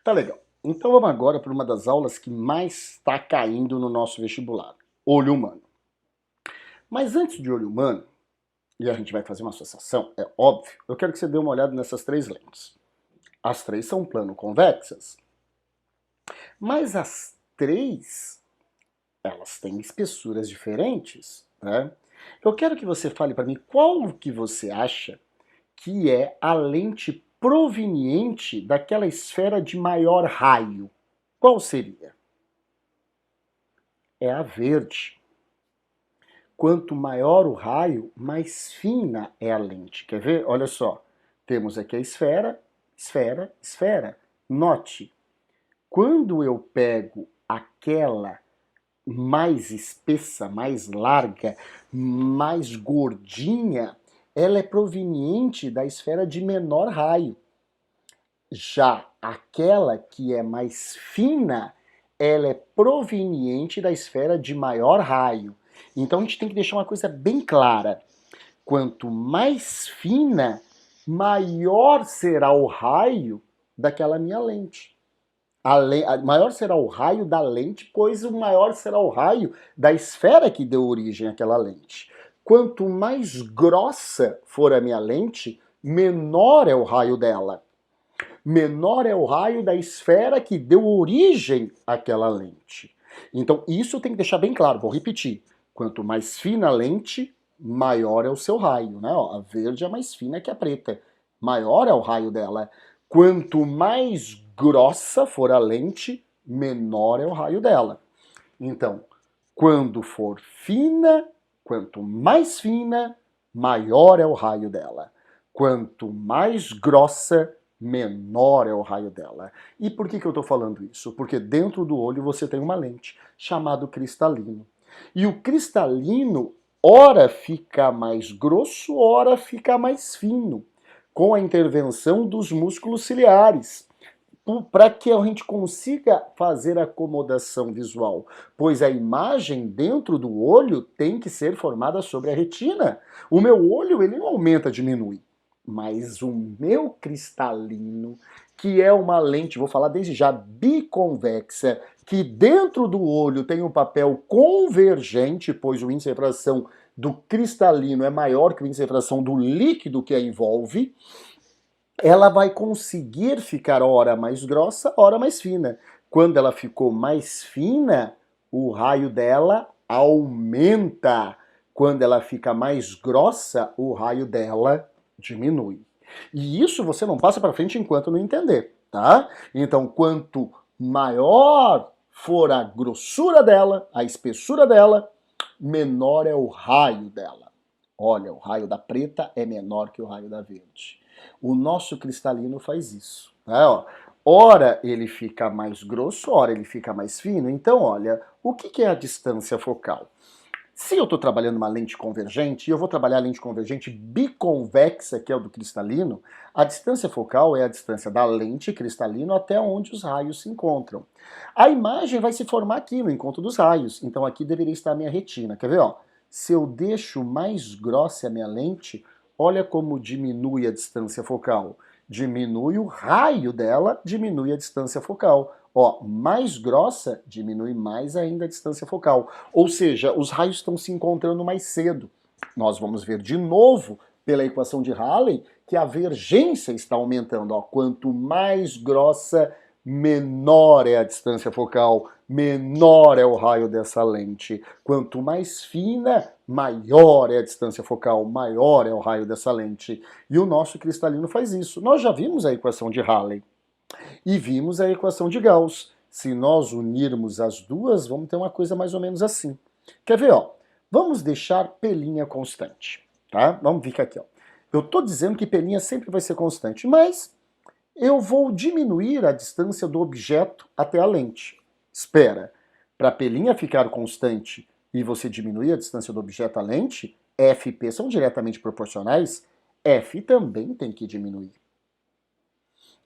Tá legal. Então vamos agora para uma das aulas que mais está caindo no nosso vestibular, olho humano. Mas antes de olho humano, e a gente vai fazer uma associação, é óbvio, eu quero que você dê uma olhada nessas três lentes. As três são plano-convexas, mas as três, elas têm espessuras diferentes, né? Eu quero que você fale para mim qual que você acha que é a lente proveniente daquela esfera de maior raio. Qual seria? É a verde. Quanto maior o raio, mais fina é a lente. Quer ver? Olha só. Temos aqui a esfera, esfera, esfera. Note, quando eu pego aquela mais espessa, mais larga, mais gordinha, ela é proveniente da esfera de menor raio. Já aquela que é mais fina, ela é proveniente da esfera de maior raio. Então a gente tem que deixar uma coisa bem clara. Quanto mais fina, maior será o raio daquela minha lente. Maior será o raio da lente, pois o maior será o raio da esfera que deu origem àquela lente. Quanto mais grossa for a minha lente, menor é o raio dela. Menor é o raio da esfera que deu origem àquela lente. Então, isso tem que deixar bem claro, vou repetir. Quanto mais fina a lente, maior é o seu raio, né? Ó, a verde é mais fina que a preta. Maior é o raio dela. Quanto mais grossa for a lente, menor é o raio dela. Então, quando for fina, quanto mais fina, maior é o raio dela. Quanto mais grossa, menor é o raio dela. E por que eu estou falando isso? Porque dentro do olho você tem uma lente chamada cristalino. E o cristalino, ora fica mais grosso, ora fica mais fino, com a intervenção dos músculos ciliares, para que a gente consiga fazer a acomodação visual, pois a imagem dentro do olho tem que ser formada sobre a retina. O meu olho, ele não aumenta, diminui, mas o meu cristalino, que é uma lente, vou falar desde já, biconvexa, que dentro do olho tem um papel convergente, pois o índice de refração do cristalino é maior que o índice de refração do líquido que a envolve, ela vai conseguir ficar ora mais grossa, ora mais fina. Quando ela ficou mais fina, o raio dela aumenta. Quando ela fica mais grossa, o raio dela diminui. E isso você não passa para frente enquanto não entender, tá? Então, quanto maior for a grossura dela, a espessura dela, menor é o raio dela. Olha, o raio da preta é menor que o raio da verde. O nosso cristalino faz isso. Né? Ora ele fica mais grosso, ora ele fica mais fino. Então, olha, o que é a distância focal? Se eu estou trabalhando uma lente convergente, e eu vou trabalhar a lente convergente biconvexa, que é o do cristalino, a distância focal é a distância da lente cristalino até onde os raios se encontram. A imagem vai se formar aqui no encontro dos raios, então aqui deveria estar a minha retina. Quer ver? Ó? Se eu deixo mais grossa a minha lente, olha como diminui a distância focal. Diminui o raio dela, diminui a distância focal. Ó, mais grossa, diminui mais ainda a distância focal. Ou seja, os raios estão se encontrando mais cedo. Nós vamos ver de novo, pela equação de Halley, que a vergência está aumentando. Ó, quanto mais grossa, menor é a distância focal, menor é o raio dessa lente. Quanto mais fina, maior é a distância focal, maior é o raio dessa lente. E o nosso cristalino faz isso. Nós já vimos a equação de Halley e vimos a equação de Gauss. Se nós unirmos as duas, vamos ter uma coisa mais ou menos assim. Quer ver, ó? Vamos deixar pelinha constante, tá? Vamos ficar aqui, ó. Eu tô dizendo que pelinha sempre vai ser constante, mas eu vou diminuir a distância do objeto até a lente. Espera, para a pelinha ficar constante e você diminuir a distância do objeto à lente, F e P são diretamente proporcionais, F também tem que diminuir.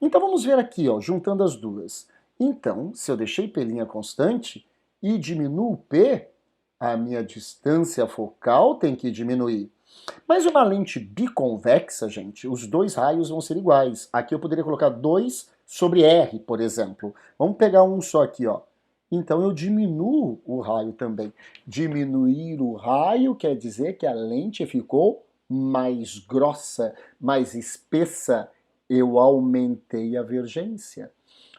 Então vamos ver aqui, ó, juntando as duas. Então, se eu deixei pelinha constante e diminuo P, a minha distância focal tem que diminuir. Mas uma lente biconvexa, gente, os dois raios vão ser iguais. Aqui eu poderia colocar 2 sobre R, por exemplo. Vamos pegar um só aqui, ó. Então eu diminuo o raio também. Diminuir o raio quer dizer que a lente ficou mais grossa, mais espessa. Eu aumentei a divergência.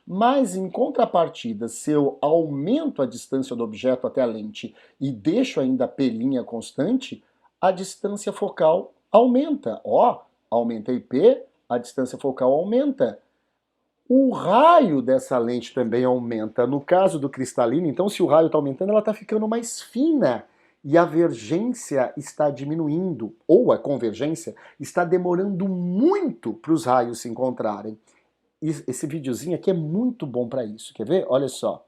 Mas, em contrapartida, se eu aumento a distância do objeto até a lente e deixo ainda a P' constante, a distância focal aumenta. Ó, aumentei P, a distância focal aumenta. O raio dessa lente também aumenta. No caso do cristalino, então, se o raio está aumentando, ela está ficando mais fina e a vergência está diminuindo, ou a convergência está demorando muito para os raios se encontrarem. Esse videozinho aqui é muito bom para isso. Quer ver? Olha só.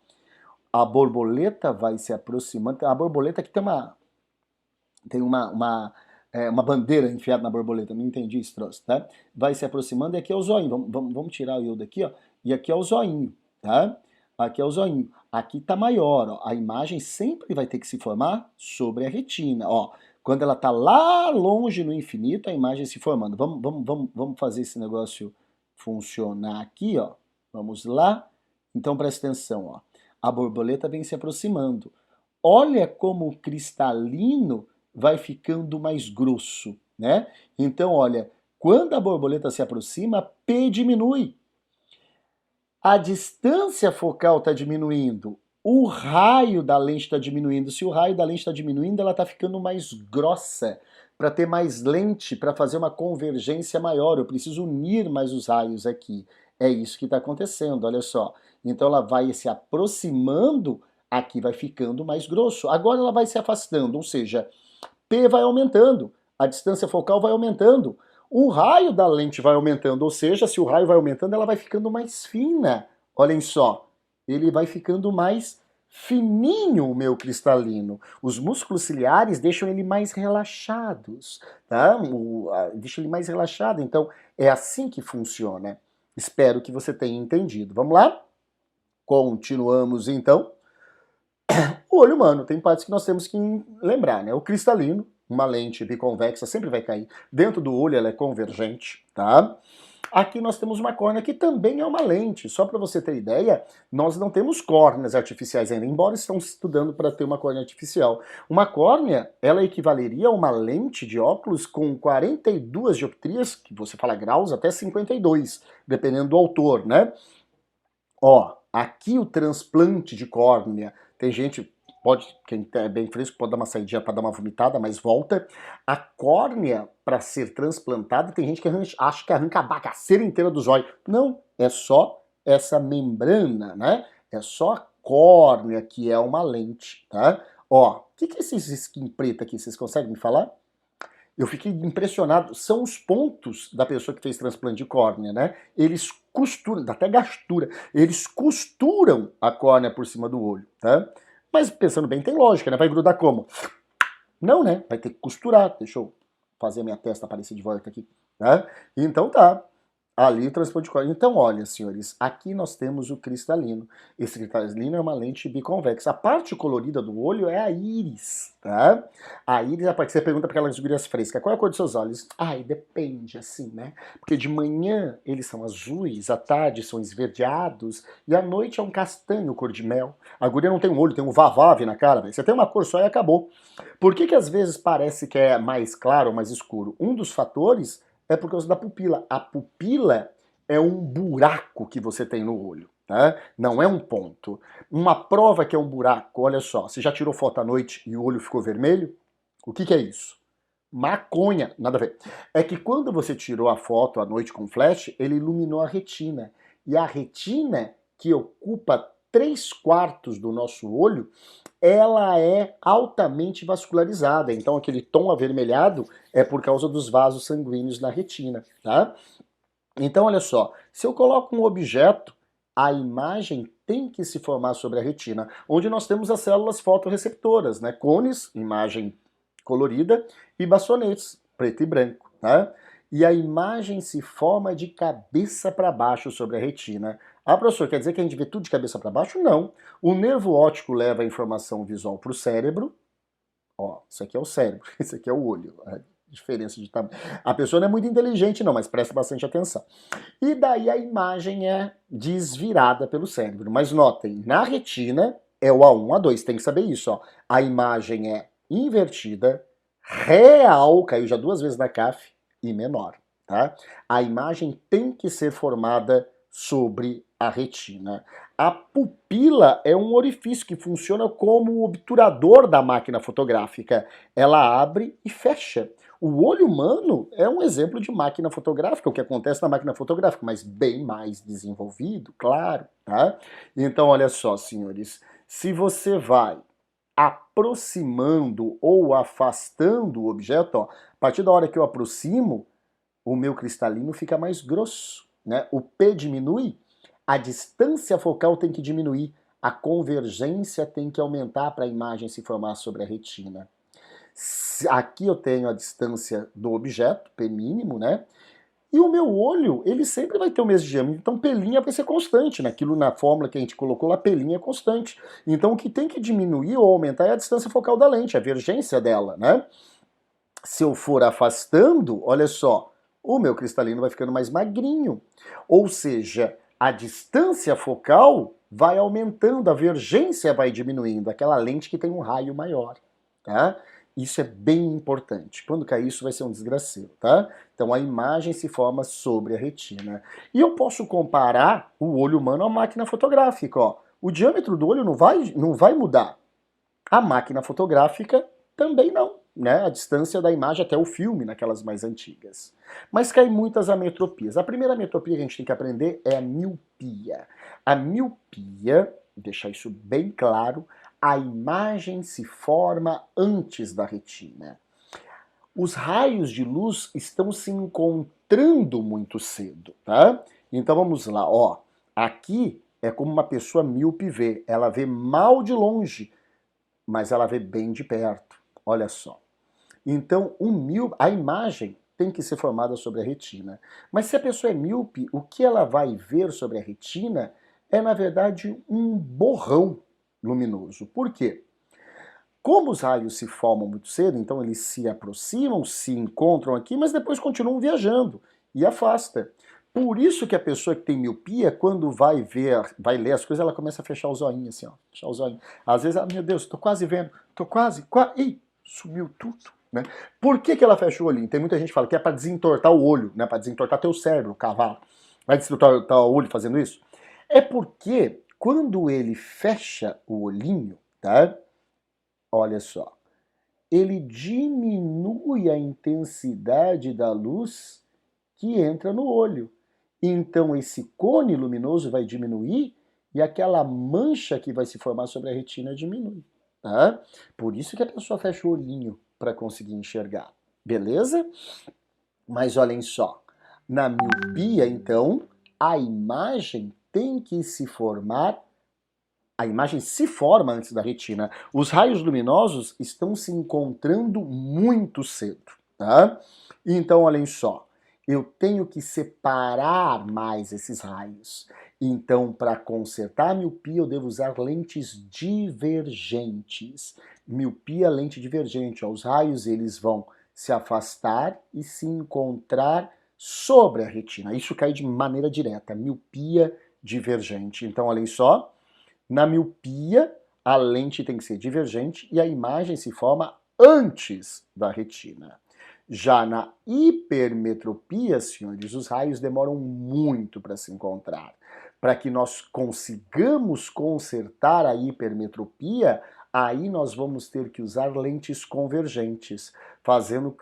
A borboleta vai se aproximando. A borboleta aqui tem uma bandeira enfiada na borboleta. Não entendi esse troço, tá? Vai se aproximando e aqui é o zoinho. Vamos tirar o eu daqui, ó. E aqui é o zoinho, tá? Aqui é o zoinho. Aqui tá maior, ó. A imagem sempre vai ter que se formar sobre a retina, ó. Quando ela tá lá longe no infinito, a imagem se formando. Vamos fazer esse negócio funcionar aqui, ó. Vamos lá. Então presta atenção, ó. A borboleta vem se aproximando. Olha como o cristalino vai ficando mais grosso, né? Então, olha, quando a borboleta se aproxima, P diminui. A distância focal está diminuindo. O raio da lente está diminuindo. Se o raio da lente está diminuindo, ela está ficando mais grossa. Para ter mais lente, para fazer uma convergência maior, eu preciso unir mais os raios aqui. É isso que está acontecendo, olha só. Então ela vai se aproximando, aqui vai ficando mais grosso. Agora ela vai se afastando, ou seja, P vai aumentando, a distância focal vai aumentando. O raio da lente vai aumentando, ou seja, se o raio vai aumentando, ela vai ficando mais fina. Olhem só, ele vai ficando mais fininho, o meu cristalino. Os músculos ciliares deixam ele mais relaxados, tá? Deixam ele mais relaxado, então é assim que funciona. Espero que você tenha entendido. Vamos lá? Continuamos então. O olho humano, tem partes que nós temos que lembrar, né? O cristalino, uma lente biconvexa, sempre vai cair. Dentro do olho ela é convergente, tá? Aqui nós temos uma córnea que também é uma lente. Só para você ter ideia, nós não temos córneas artificiais ainda, embora estão estudando para ter uma córnea artificial. Uma córnea, ela equivaleria a uma lente de óculos com 42 dioptrias, que você fala graus, até 52, dependendo do autor, né? Ó, aqui o transplante de córnea, tem gente, quem é bem fresco pode dar uma saidinha para dar uma vomitada, mas volta. A córnea, para ser transplantada, tem gente que acha que arranca a bagaceira inteira do zóio. Não, é só essa membrana, né? É só a córnea que é uma lente, tá? Ó, o que é esse skin preto aqui? Vocês conseguem me falar? Eu fiquei impressionado. São os pontos da pessoa que fez transplante de córnea, né? Eles costuram, dá até gastura, eles costuram a córnea por cima do olho, tá? Mas pensando bem, tem lógica, né? Vai grudar como? Não, né? Vai ter que costurar. Deixa eu fazer minha testa aparecer de volta aqui, né? Então tá. Ali o transplante de córnea. Então, olha, senhores, aqui nós temos o cristalino. Esse cristalino é uma lente biconvexa. A parte colorida do olho é a íris, tá? A íris, a parte que você pergunta para aquelas gurias frescas, qual é a cor dos seus olhos? Ai, depende, assim, né? Porque de manhã eles são azuis, à tarde são esverdeados, e à noite é um castanho cor de mel. A guria não tem um olho, tem um vavave na cara, véio. Você tem uma cor só e acabou. Por que às vezes parece que é mais claro ou mais escuro? Um dos fatores é por causa da pupila. A pupila é um buraco que você tem no olho, tá? Não é um ponto. Uma prova que é um buraco, olha só, você já tirou foto à noite e o olho ficou vermelho? O que é isso? Maconha, nada a ver. É que quando você tirou a foto à noite com flash, ele iluminou a retina. E a retina, que ocupa 3/4 do nosso olho, ela é altamente vascularizada. Então aquele tom avermelhado é por causa dos vasos sanguíneos na retina, tá? Então olha só, se eu coloco um objeto, a imagem tem que se formar sobre a retina, onde nós temos as células fotorreceptoras, né? Cones, imagem colorida, e bastonetes, preto e branco, tá? E a imagem se forma de cabeça para baixo sobre a retina. Ah, professor, quer dizer que a gente vê tudo de cabeça para baixo? Não. O nervo óptico leva a informação visual para o cérebro. Ó, isso aqui é o cérebro, isso aqui é o olho. Diferença de tamanho. A pessoa não é muito inteligente não, mas presta bastante atenção. E daí a imagem é desvirada pelo cérebro. Mas notem, na retina é o A1, A2, tem que saber isso, ó. A imagem é invertida, real, caiu já 2 vezes na CAF, e menor, tá? A imagem tem que ser formada sobre a retina. A pupila é um orifício que funciona como o obturador da máquina fotográfica. Ela abre e fecha. O olho humano é um exemplo de máquina fotográfica, o que acontece na máquina fotográfica, mas bem mais desenvolvido, claro, tá? Então, olha só, senhores, se você vai aproximando ou afastando o objeto, ó, a partir da hora que eu aproximo, o meu cristalino fica mais grosso, né? O P diminui, a distância focal tem que diminuir, a convergência tem que aumentar para a imagem se formar sobre a retina. Aqui eu tenho a distância do objeto, P mínimo, né? E o meu olho, ele sempre vai ter o mesmo diâmetro, então P' vai ser constante, naquilo na fórmula que a gente colocou lá, P' é constante. Então o que tem que diminuir ou aumentar é a distância focal da lente, a vergência dela, né? Se eu for afastando, olha só, o meu cristalino vai ficando mais magrinho. Ou seja, a distância focal vai aumentando, a vergência vai diminuindo, aquela lente que tem um raio maior, tá? Isso é bem importante. Quando cair isso vai ser um desgraceiro, tá? Então a imagem se forma sobre a retina. E eu posso comparar o olho humano à máquina fotográfica, ó. O diâmetro do olho não vai mudar. A máquina fotográfica também não, né? A distância da imagem até o filme, naquelas mais antigas. Mas caem muitas ametropias. A primeira ametropia que a gente tem que aprender é a miopia. A miopia, deixar isso bem claro, a imagem se forma antes da retina. Os raios de luz estão se encontrando muito cedo, tá? Então vamos lá, ó. Aqui é como uma pessoa míope vê. Ela vê mal de longe, mas ela vê bem de perto. Olha só. Então, a imagem tem que ser formada sobre a retina. Mas se a pessoa é míope, o que ela vai ver sobre a retina é, na verdade, um borrão luminoso. Por quê? Como os raios se formam muito cedo, então eles se aproximam, se encontram aqui, mas depois continuam viajando e afasta. Por isso que a pessoa que tem miopia, quando vai ver, vai ler as coisas, ela começa a fechar os olhinhos assim, ó, fechar os olhinhos. Às vezes, meu Deus, tô quase vendo, tô quase, ih, sumiu tudo, né? Por que que ela fecha o olhinho? Tem muita gente que fala que é para desentortar o olho, né, para desentortar teu cérebro, o cavalo. Vai desentortar o olho fazendo isso? É porque quando ele fecha o olhinho, tá? Olha só, ele diminui a intensidade da luz que entra no olho. Então esse cone luminoso vai diminuir e aquela mancha que vai se formar sobre a retina diminui, tá? Por isso que a pessoa fecha o olhinho para conseguir enxergar, beleza? Mas olhem só, na miopia, então, a imagem tem que se formar, a imagem se forma antes da retina. Os raios luminosos estão se encontrando muito cedo, tá? Então, olhem só, eu tenho que separar mais esses raios. Então, para consertar a miopia, eu devo usar lentes divergentes. Miopia, lente divergente. Ó, os raios eles vão se afastar e se encontrar sobre a retina. Isso cai de maneira direta. Miopia divergente. Então, olhem só. Na miopia, a lente tem que ser divergente e a imagem se forma antes da retina. Já na hipermetropia, senhores, os raios demoram muito para se encontrar. Para que nós consigamos consertar a hipermetropia, aí nós vamos ter que usar lentes convergentes, fazendo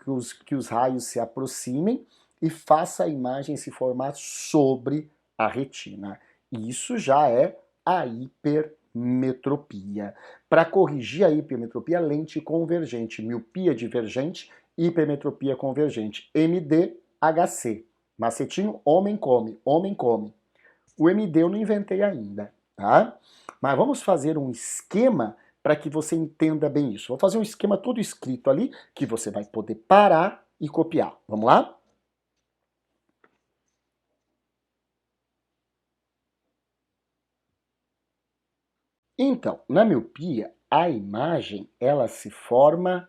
que os raios se aproximem e faça a imagem se formar sobre a retina. Isso já é a hipermetropia. Para corrigir a hipermetropia, lente convergente, miopia divergente, hipermetropia convergente, MDHC. Macetinho, homem come, homem come. O MD eu não inventei ainda, tá? Mas vamos fazer um esquema para que você entenda bem isso. Vou fazer um esquema todo escrito ali que você vai poder parar e copiar. Vamos lá? Então, na miopia, a imagem ela se forma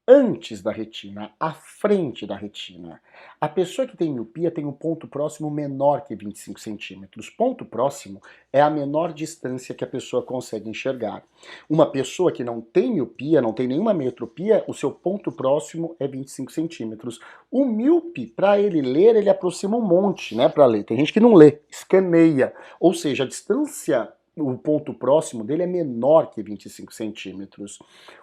antes da retina, à frente da retina. A pessoa que tem miopia tem um ponto próximo menor que 25 centímetros. Ponto próximo é a menor distância que a pessoa consegue enxergar. Uma pessoa que não tem miopia, não tem nenhuma metropia, o seu ponto próximo é 25 centímetros. O míope, para ele ler, ele aproxima um monte, né, para ler. Tem gente que não lê, escaneia. Ou seja, a distância, o ponto próximo dele é menor que 25 centímetros.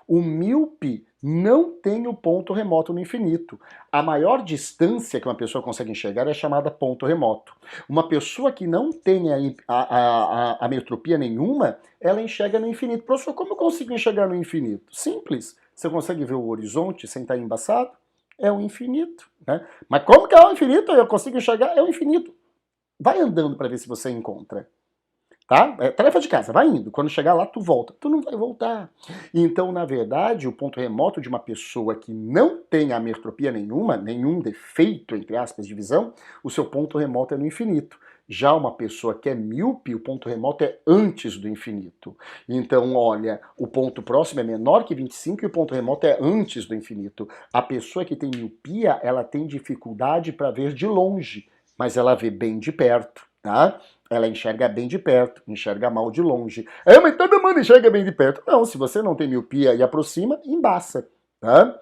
O míope não tem o ponto remoto no infinito. A maior distância que uma pessoa consegue enxergar é chamada ponto remoto. Uma pessoa que não tem a metropia nenhuma, ela enxerga no infinito. Professor, como eu consigo enxergar no infinito? Simples. Você consegue ver o horizonte sem estar embaçado? É o infinito, né? Mas como que é o infinito? Eu consigo enxergar? É o infinito. Vai andando para ver se você encontra. Tá? É tarefa de casa, vai indo. Quando chegar lá, tu volta. Tu não vai voltar. Então, na verdade, o ponto remoto de uma pessoa que não tem ametropia nenhuma, nenhum defeito, entre aspas, de visão, o seu ponto remoto é no infinito. Já uma pessoa que é míope, o ponto remoto é antes do infinito. Então, olha, o ponto próximo é menor que 25 e o ponto remoto é antes do infinito. A pessoa que tem miopia, ela tem dificuldade para ver de longe, mas ela vê bem de perto, tá? Ela enxerga bem de perto, enxerga mal de longe. É, mas todo mundo enxerga bem de perto. Não, se você não tem miopia e aproxima, embaça. Tá?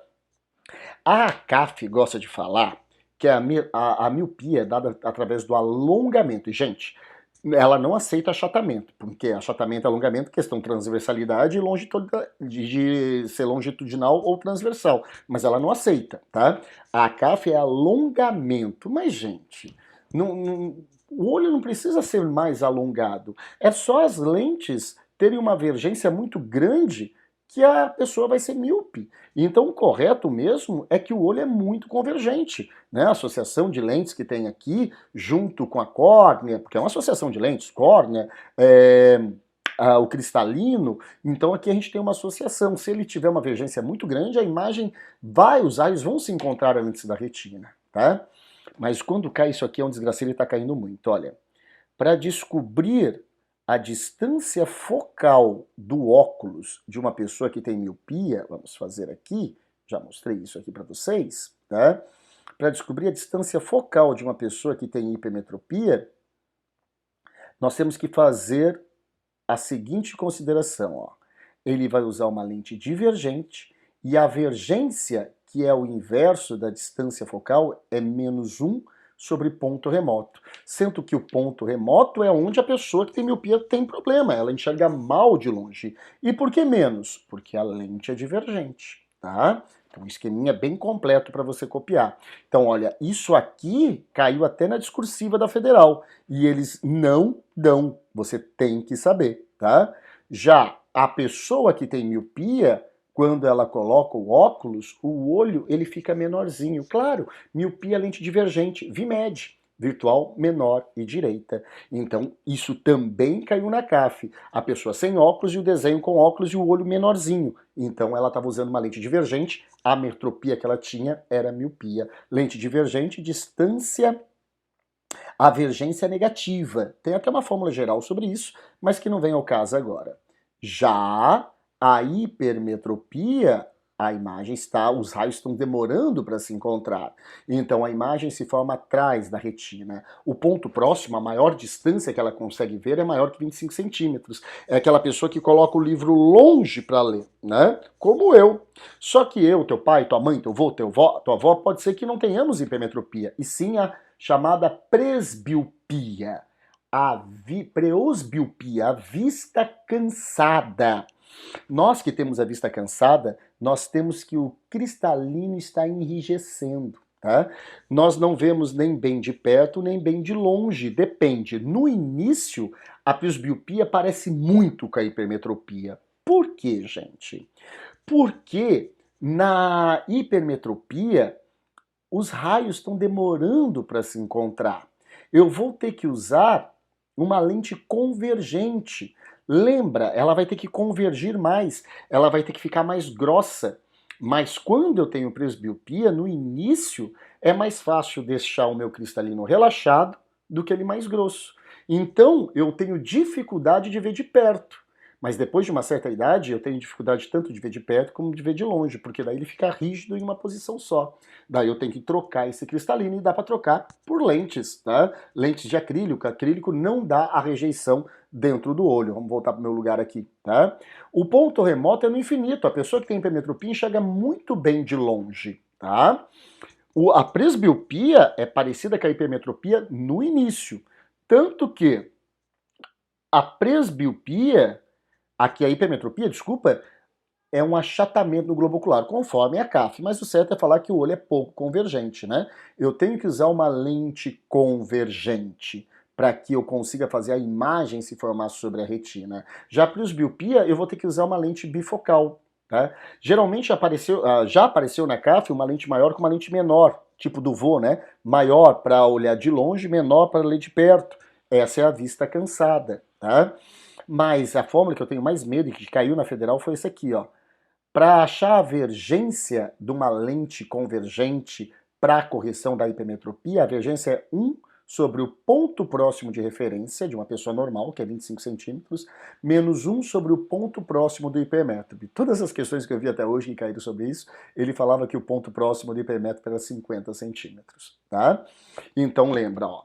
A CAF gosta de falar que a miopia é dada através do alongamento. E, gente, ela não aceita achatamento, porque achatamento e alongamento, questão transversalidade e de ser longitudinal ou transversal. Mas ela não aceita, tá? A CAF é alongamento. Mas, gente, o olho não precisa ser mais alongado. É só as lentes terem uma divergência muito grande que a pessoa vai ser míope. Então o correto mesmo é que o olho é muito convergente, né? A associação de lentes que tem aqui, junto com a córnea, porque é uma associação de lentes, córnea, o cristalino, então aqui a gente tem uma associação. Se ele tiver uma divergência muito grande, a imagem os raios vão se encontrar antes da retina, tá? Mas quando cai isso aqui é um desgraceiro, ele está caindo muito. Olha, para descobrir a distância focal do óculos de uma pessoa que tem miopia, vamos fazer aqui, já mostrei isso aqui para vocês, tá? Para descobrir a distância focal de uma pessoa que tem hipermetropia, nós temos que fazer a seguinte consideração, ó. Ele vai usar uma lente divergente e a vergência, que é o inverso da distância focal, é -1 sobre ponto remoto. Sendo que o ponto remoto é onde a pessoa que tem miopia tem problema, ela enxerga mal de longe. E por que menos? Porque a lente é divergente, tá? Então, um esqueminha bem completo para você copiar. Então, olha, isso aqui caiu até na discursiva da Federal. E eles não dão. Você tem que saber, tá? Já a pessoa que tem miopia, quando ela coloca o óculos, o olho ele fica menorzinho. Claro, miopia lente divergente, VMED, virtual menor e direita. Então, isso também caiu na CAF. A pessoa sem óculos e o desenho com óculos e o olho menorzinho. Então, ela estava usando uma lente divergente, a metropia que ela tinha era miopia. Lente divergente, distância, avergência negativa. Tem até uma fórmula geral sobre isso, mas que não vem ao caso agora. Já a hipermetropia, a imagem os raios estão demorando para se encontrar. Então a imagem se forma atrás da retina. O ponto próximo, a maior distância que ela consegue ver é maior que 25 centímetros. É aquela pessoa que coloca o livro longe para ler, né? Como eu. Só que eu, teu pai, tua mãe, teu avô, tua avó, pode ser que não tenhamos hipermetropia, e sim a chamada presbiopia. Presbiopia, a vista cansada. Nós que temos a vista cansada, nós temos que o cristalino está enrijecendo. Tá? Nós não vemos nem bem de perto, nem bem de longe, depende. No início, a presbiopia parece muito com a hipermetropia. Por quê, gente? Porque na hipermetropia, os raios estão demorando para se encontrar. Eu vou ter que usar uma lente convergente. Lembra, ela vai ter que convergir mais, ela vai ter que ficar mais grossa. Mas quando eu tenho presbiopia, no início, é mais fácil deixar o meu cristalino relaxado do que ele mais grosso. Então, eu tenho dificuldade de ver de perto. Mas depois de uma certa idade, eu tenho dificuldade tanto de ver de perto como de ver de longe, porque daí ele fica rígido em uma posição só. Daí eu tenho que trocar esse cristalino e dá para trocar por lentes, tá? Lentes de acrílico. Acrílico não dá a rejeição dentro do olho. Vamos voltar para o meu lugar aqui, tá? O ponto remoto é no infinito. A pessoa que tem hipermetropia enxerga muito bem de longe, tá? A presbiopia é parecida com a hipermetropia no início. Tanto que a presbiopia, aqui a hipermetropia, desculpa, é um achatamento do globo ocular, conforme a CAF, mas o certo é falar que o olho é pouco convergente, né? Eu tenho que usar uma lente convergente para que eu consiga fazer a imagem se formar sobre a retina. Já para presbiopia, eu vou ter que usar uma lente bifocal, tá? Geralmente já apareceu na CAF uma lente maior com uma lente menor, tipo do vô, né? Maior para olhar de longe, menor para ler de perto. Essa é a vista cansada, tá? Mas a fórmula que eu tenho mais medo e que caiu na federal foi essa aqui, ó. Para achar a vergência de uma lente convergente para a correção da hipermetropia, a vergência é 1 sobre o ponto próximo de referência de uma pessoa normal, que é 25 centímetros, menos 1 sobre o ponto próximo do hipermétrope. Todas as questões que eu vi até hoje que caíram sobre isso, ele falava que o ponto próximo do hipermétrope era 50 centímetros, tá? Então lembra, ó,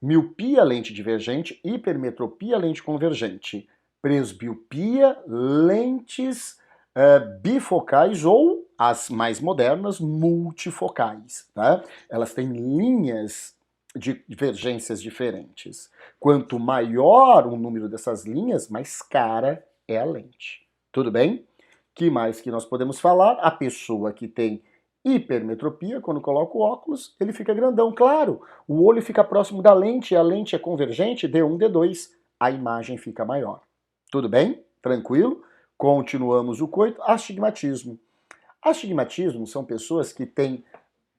miopia, lente divergente, hipermetropia, lente convergente, presbiopia, lentes bifocais ou, as mais modernas, multifocais. Tá? Elas têm linhas de divergências diferentes. Quanto maior o número dessas linhas, mais cara é a lente. Tudo bem? Que mais que nós podemos falar? A pessoa que tem hipermetropia, quando coloca o óculos, ele fica grandão. Claro, o olho fica próximo da lente, a lente é convergente, D1, D2, a imagem fica maior. Tudo bem? Tranquilo? Continuamos o coito. Astigmatismo. Astigmatismo são pessoas que têm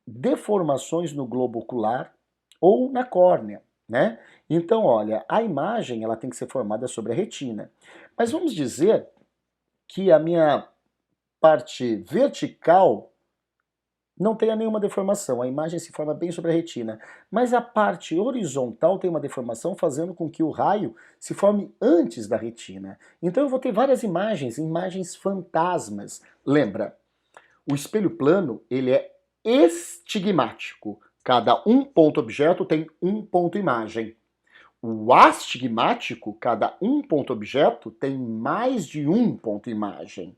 deformações no globo ocular ou na córnea, né? Então, olha, a imagem ela tem que ser formada sobre a retina. Mas vamos dizer que a minha parte vertical não tenha nenhuma deformação, a imagem se forma bem sobre a retina, mas a parte horizontal tem uma deformação fazendo com que o raio se forme antes da retina. Então eu vou ter várias imagens, imagens fantasmas. Lembra, o espelho plano, ele é estigmático. Cada um ponto objeto tem um ponto imagem. O astigmático, cada um ponto objeto tem mais de um ponto imagem.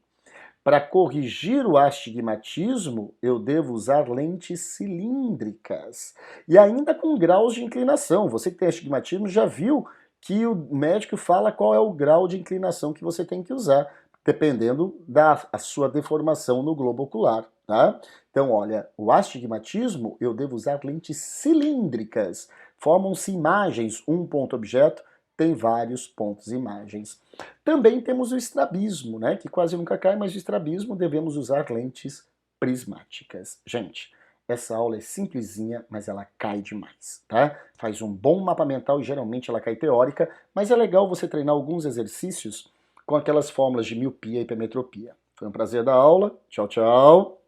Para corrigir o astigmatismo, eu devo usar lentes cilíndricas. E ainda com graus de inclinação. Você que tem astigmatismo já viu que o médico fala qual é o grau de inclinação que você tem que usar, dependendo da sua deformação no globo ocular, tá? Então, olha, o astigmatismo eu devo usar lentes cilíndricas. Formam-se imagens, um ponto objeto tem vários pontos imagens. Também temos o estrabismo, né, que quase nunca cai, mas o estrabismo devemos usar lentes prismáticas. Gente, essa aula é simplesinha, mas ela cai demais, tá? Faz um bom mapa mental e geralmente ela cai teórica, mas é legal você treinar alguns exercícios com aquelas fórmulas de miopia e hipermetropia. Foi um prazer dar aula. Tchau, tchau.